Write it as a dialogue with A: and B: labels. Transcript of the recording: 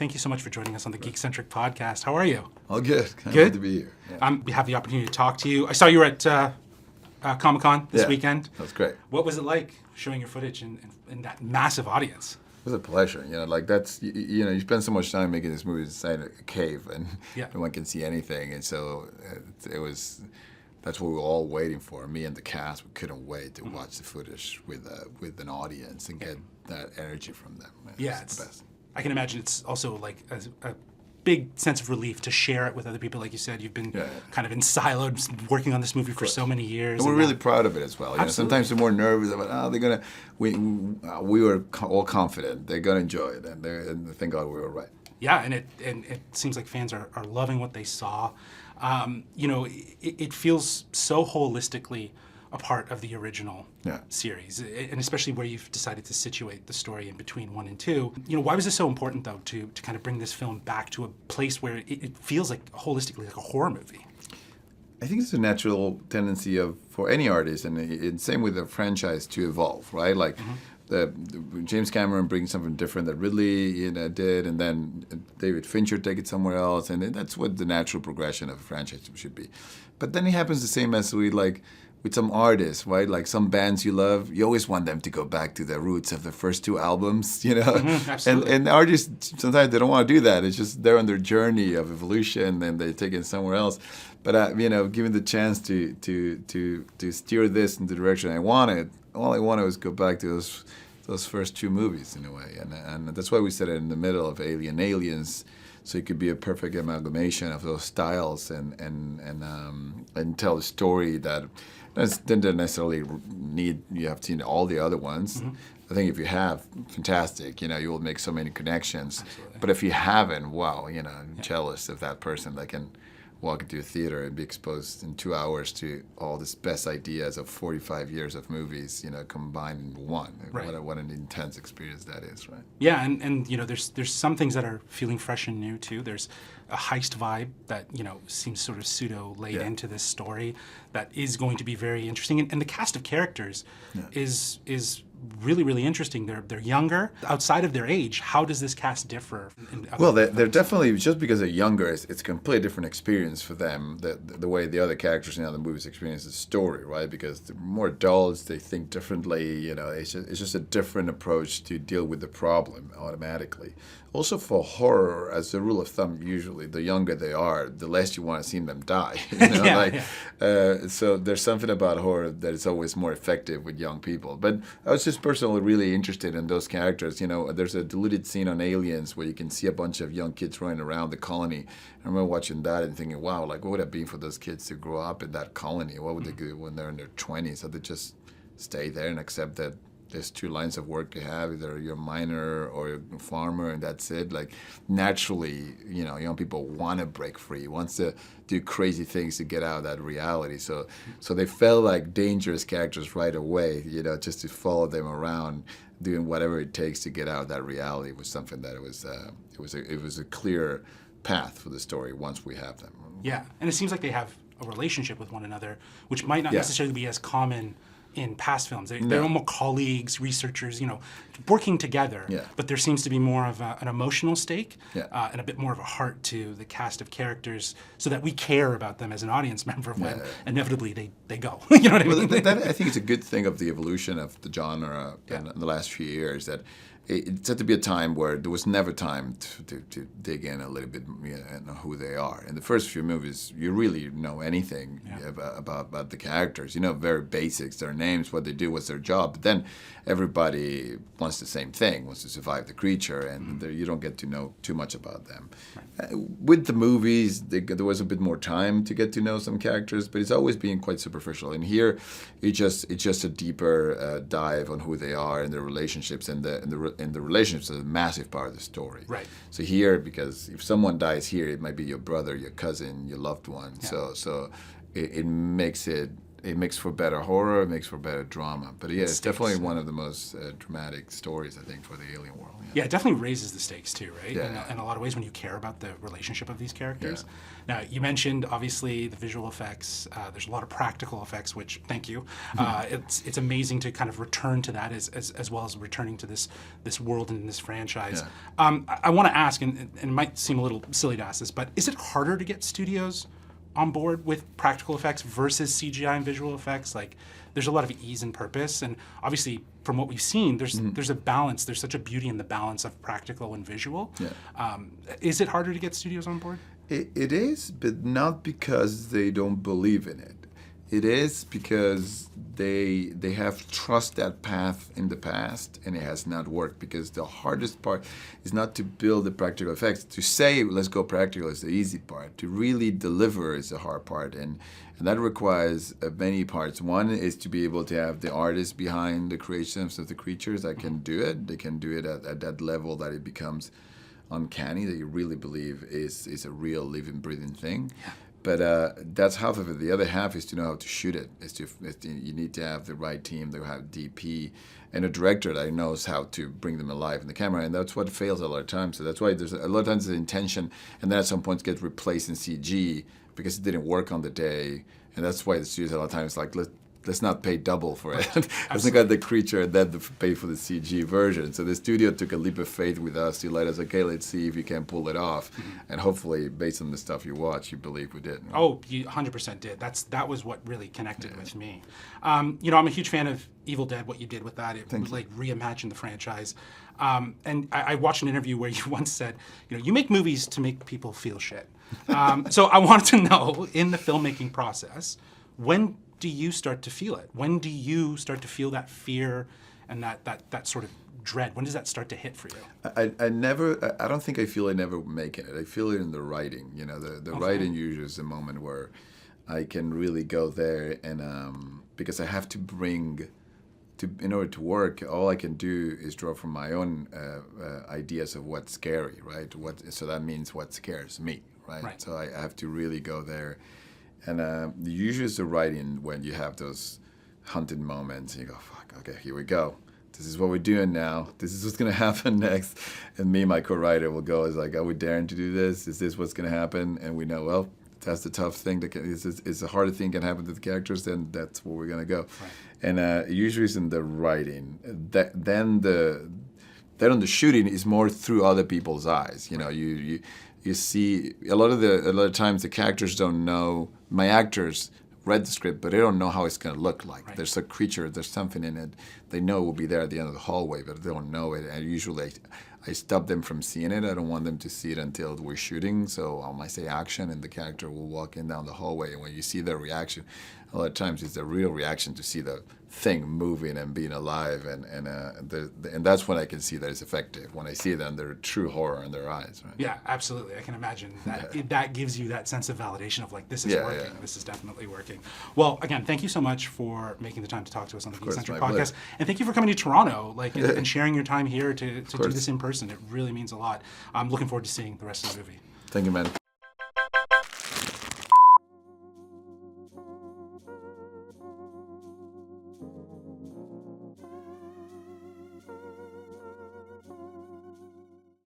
A: thank you so much for joining us on the Geekcentric podcast. How are you?
B: All good.
A: Good
B: to be here.
A: Yeah. We have the opportunity to talk to you. I saw you were at Comic-Con this weekend.
B: That was great.
A: What was it like showing your footage in that massive audience?
B: It was a pleasure. You spend so much time making this movie inside a cave, and no one can see anything, and so that's what we were all waiting for. Me and the cast, we couldn't wait to watch the footage with an audience and get that energy from them. It's the best.
A: I can imagine it's also like a big sense of relief to share it with other people. Like you said, you've been kind of in silos working on this movie for so many years.
B: And we're really proud of it as well. Sometimes we're more nervous about, they're going to, we were all confident they're going to enjoy it, and thank God we were right.
A: Yeah, and it seems like fans are loving what they saw. It feels so holistically a part of the original series, and especially where you've decided to situate the story in between 1 and 2. Why was it so important, though, to kind of bring this film back to a place where it feels like holistically like a horror movie?
B: I think it's a natural tendency for any artist, and same with the franchise, to evolve, right? Like James Cameron brings something different that Ridley did, and then David Fincher take it somewhere else, and that's what the natural progression of a franchise should be. But then it happens the same as with some artists, right? Like some bands you love, you always want them to go back to their roots of the first 2 albums,
A: Absolutely.
B: And artists, sometimes they don't want to do that. It's just they're on their journey of evolution and they take it somewhere else. But, given the chance to steer this in the direction I wanted, all I wanted was go back to those first 2 movies in a way. And that's why we set it in the middle of Aliens, so it could be a perfect amalgamation of those styles and tell a story that didn't necessarily need you have seen all the other ones. Mm-hmm. I think if you have, fantastic. You will make so many connections.
A: Absolutely.
B: But if you haven't, wow, I'm jealous of that person that can walk into a theater and be exposed in 2 hours to all these best ideas of 45 years of movies, combined in one. Right. What an intense experience that is, right?
A: Yeah, and there's some things that are feeling fresh and new too. There's a heist vibe that seems sort of pseudo laid into this story that is going to be very interesting, and the cast of characters is really, really interesting. They're younger. Outside of their age, how does this cast differ?
B: Well, they're definitely, just because they're younger, it's a completely different experience for them, the way the other characters in other movies experience the story, right? Because they're more adults, they think differently, it's just a different approach to deal with the problem automatically. Also for horror, as a rule of thumb, usually the younger they are, the less you want to see them die. So there's something about horror that is always more effective with young people. But I was just personally really interested in those characters. There's a deleted scene on Aliens where you can see a bunch of young kids running around the colony. I remember watching that and thinking, wow, what would it be for those kids to grow up in that colony? What would they do when they're in their 20s? So they just stay there and accept that there's 2 lines of work you have, either you're a miner or you're a farmer, and that's it. Like, naturally, young people want to break free, wants to do crazy things to get out of that reality. So they felt like dangerous characters right away, just to follow them around, doing whatever it takes to get out of that reality was something that it was a clear path for the story once we have them.
A: Yeah, and it seems like they have a relationship with one another, which might not necessarily be as common in past films. They're more colleagues, researchers, working together. Yeah. But there seems to be more of an emotional stake and a bit more of a heart to the cast of characters, so that we care about them as an audience member when inevitably they go. You know what I mean?
B: That I think it's a good thing of the evolution of the genre in the last few years, that it had to be a time where there was never time to dig in a little bit on who they are. In the first few movies, you really know anything about the characters. Very basics, their names, what they do, what's their job. But then everybody wants the same thing, wants to survive the creature, and you don't get to know too much about them. Right. With the movies, there was a bit more time to get to know some characters, but it's always been quite superficial. And here, it's just a deeper dive on who they are and their relationships, and the relationships are a massive part of the story.
A: Right.
B: So here, because if someone dies here, it might be your brother, your cousin, your loved one. Yeah. So it makes it it makes for better horror, it makes for better drama. But yeah, it's definitely one of the most dramatic stories, I think, for the alien world.
A: Yeah, it definitely raises the stakes too, right?
B: Yeah.
A: In a lot of ways when you care about the relationship of these characters. Now, you mentioned, obviously, the visual effects. There's a lot of practical effects, which, thank you. It's amazing to kind of return to that as well as returning to this world and this franchise.
B: Yeah.
A: I want to ask, and it might seem a little silly to ask this, but is it harder to get studios on board with practical effects versus CGI and visual effects? Like, there's a lot of ease and purpose, and obviously from what we've seen, there's a balance. There's such a beauty in the balance of practical and visual.
B: Yeah.
A: Is it harder to get studios on board?
B: It is, but not because they don't believe in it. It is because they have trust that path in the past, and it has not worked. Because the hardest part is not to build the practical effects. To say let's go practical is the easy part. To really deliver is the hard part, and that requires many parts. One is to be able to have the artists behind the creations of the creatures that can do it. They can do it at that level that it becomes uncanny, that you really believe is a real living, breathing thing.
A: Yeah.
B: But that's half of it. The other half is to know how to shoot it. You need to have the right team. They have DP and a director that knows how to bring them alive in the camera, and that's what fails a lot of times. So that's why there's a lot of times the intention, and then at some point gets replaced in CG because it didn't work on the day, and that's why the studios a lot of times like let's not pay double for it. Let's look at the creature and then pay for the CG version. So the studio took a leap of faith with us to let us, okay, let's see if you can pull it off. And hopefully, based on the stuff you watch, you believe we did.
A: Oh, you 100% did. That was what really connected with me. I'm a huge fan of Evil Dead, what you did with that. It reimagined the franchise. And I watched an interview where you once said, you make movies to make people feel shit. So I wanted to know, in the filmmaking process, when do you start to feel it? When do you start to feel that fear and that sort of dread? When does that start to hit for you?
B: I don't think I feel I never making it. I feel it in the writing. The writing usually is the moment where I can really go there, and because I have to in order to work, all I can do is draw from my own ideas of what's scary, right? So that means what scares me, right? So I have to really go there. And usually it's the writing when you have those hunted moments, and you go, fuck, okay, here we go. This is what we're doing now. This is what's going to happen next. And me, my co-writer, will go, are we daring to do this? Is this what's going to happen? And we know, well, that's the tough thing. It's the harder thing can happen to the characters, then that's where we're going to go. Right. And usually it's in the writing. Then on the shooting is more through other people's eyes. You see a lot of times the characters don't know. My actors read the script, but they don't know how it's going to look like. Right. There's a creature, there's something in it. They know it will be there at the end of the hallway, but they don't know it. And usually I stop them from seeing it. I don't want them to see it until we're shooting. So I might say action, and the character will walk in down the hallway. And when you see their reaction, a lot of times it's a real reaction to see the thing moving and being alive, and that's when I can see that it's effective, when I see them, their true horror in their eyes. Right?
A: Yeah, absolutely. I can imagine that that gives you that sense of validation of like, this is working. Yeah. This is definitely working. Well, again, thank you so much for making the time to talk to us on the Geekcentric podcast, and thank you for coming to Toronto, and sharing your time here to do this in person. It really means a lot. I'm looking forward to seeing the rest of the movie.
B: Thank you, man.